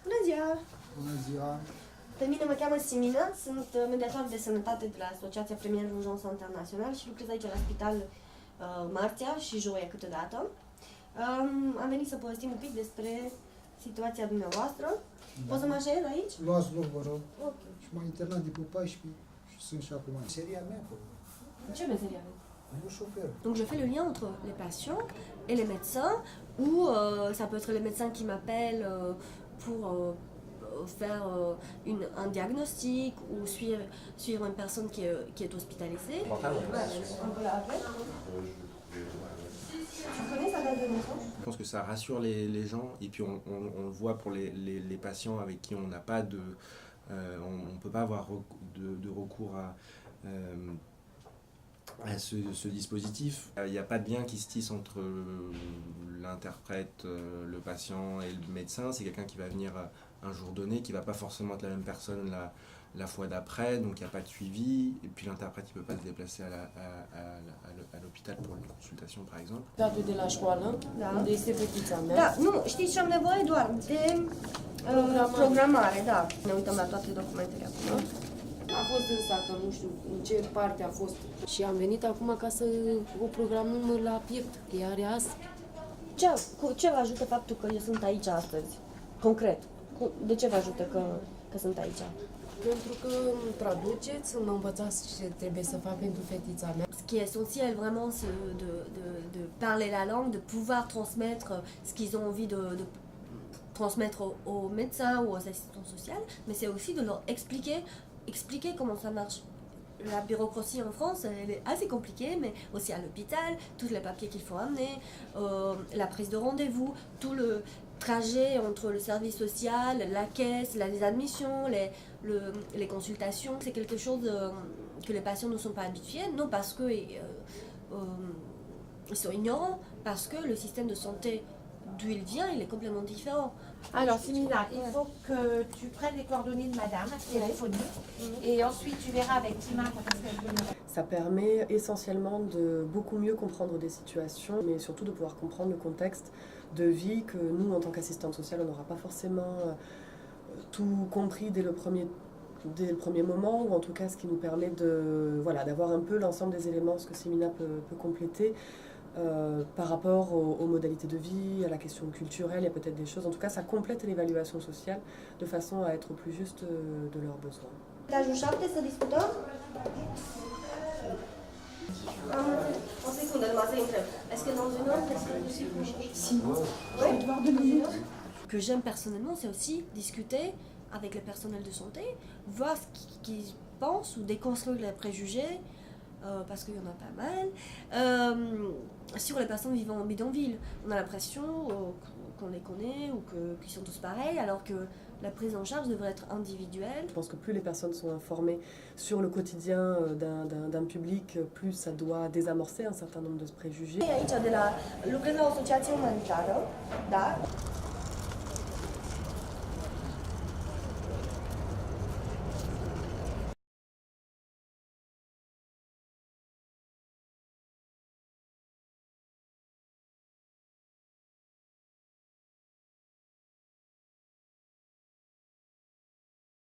Bună ziua! Bună ziua! Pe mine mă cheamă Simina, sunt mediator de sănătate de la Asociația Premier Urgență Internațional și lucrez aici la spital marțea și joia câteodată. Am venit să povestim un pic despre situația dumneavoastră. Da. Pot să mă așez aici? Luați loc, vă rog. Ok. Și m-am internat de pe 14 și sunt și acum. Seria mea, Ce meserie aveți? eu șofer. Donc je fais le lien entre les patients et les médecins, ou ça peut être les médecins qui m'appellent pour faire un diagnostic ou suivre une personne qui est hospitalisée. On peut la rappeler. Tu connais sa date de naissance? Je pense que ça rassure les gens et puis on le voit pour les patients avec qui on n'a pas de... on ne peut pas avoir de recours à ce dispositif. Il n'y a pas de lien qui se tisse entre l'interprète, le patient et le médecin. C'est quelqu'un qui va venir un jour donné, qui ne va pas forcément être la même personne la fois d'après, donc il n'y a pas de suivi. Et puis l'interprète il ne peut pas se déplacer à l'hôpital pour une consultation, par exemple. Cadrul de la școală, Da. unde este fetița mea. Da, nu, știți ce am nevoie doar de programare, da. Ne uităm la toate documentele acum. A fost în sat, nu știu în ce parte a fost. Și am venit acum ca să o programăm la piept, că ea are astm. Ce vă ajută faptul că eu sunt aici astăzi? Concret. De ce vă ajută că sunt aici? Pentru că îmi traduceți, mă învățați ce trebuie să fac pentru fetița mea. Ce qui est essentiel vraiment, c'est de parler la langue, de pouvoir transmettre ce qu'ils ont envie de transmettre aux médecins ou aux assistants sociaux, mais c'est aussi de leur expliquer comment ça marche. La bureaucratie en France, elle est assez compliquée, mais aussi à l'hôpital, tous les papiers qu'il faut amener, la prise de rendez-vous, tout le trajet entre le service social, la caisse, les admissions, les consultations. C'est quelque chose que les patients ne sont pas habitués, non parce qu'ils sont ignorants, parce que le système de santé d'où il vient, il est complètement différent. Alors, Simina, il faut que tu prennes les coordonnées de madame, téléphonique, et ensuite tu verras avec Tima quand est-ce qu'elle peut nous... Ça permet essentiellement de beaucoup mieux comprendre des situations, mais surtout de pouvoir comprendre le contexte de vie que nous, en tant qu'assistante sociale, on n'aura pas forcément tout compris dès le premier moment, ou en tout cas ce qui nous permet d'avoir un peu l'ensemble des éléments, ce que Simina peut compléter, par rapport aux modalités de vie, à la question culturelle, il y a peut-être des choses. En tout cas, ça complète l'évaluation sociale de façon à être plus juste de leurs besoins. Etajul 7 să discutăm? O secundă, numai să întreb. Est-ce que dans une heure, c'est possible? Si. Ouais. Devoir de minutes. Que j'aime personnellement, c'est aussi discuter avec les personnels de santé, voir ce qu'ils pensent ou déconstruire les préjugés, parce qu'il y en a pas mal, sur les personnes vivant en bidonville. On a l'impression qu'on les connaît ou qu'ils sont tous pareils, alors que la prise en charge devrait être individuelle. Je pense que plus les personnes sont informées sur le quotidien d'un public, plus ça doit désamorcer un certain nombre de préjugés. Aici lucrez la o asociație umanitară, da?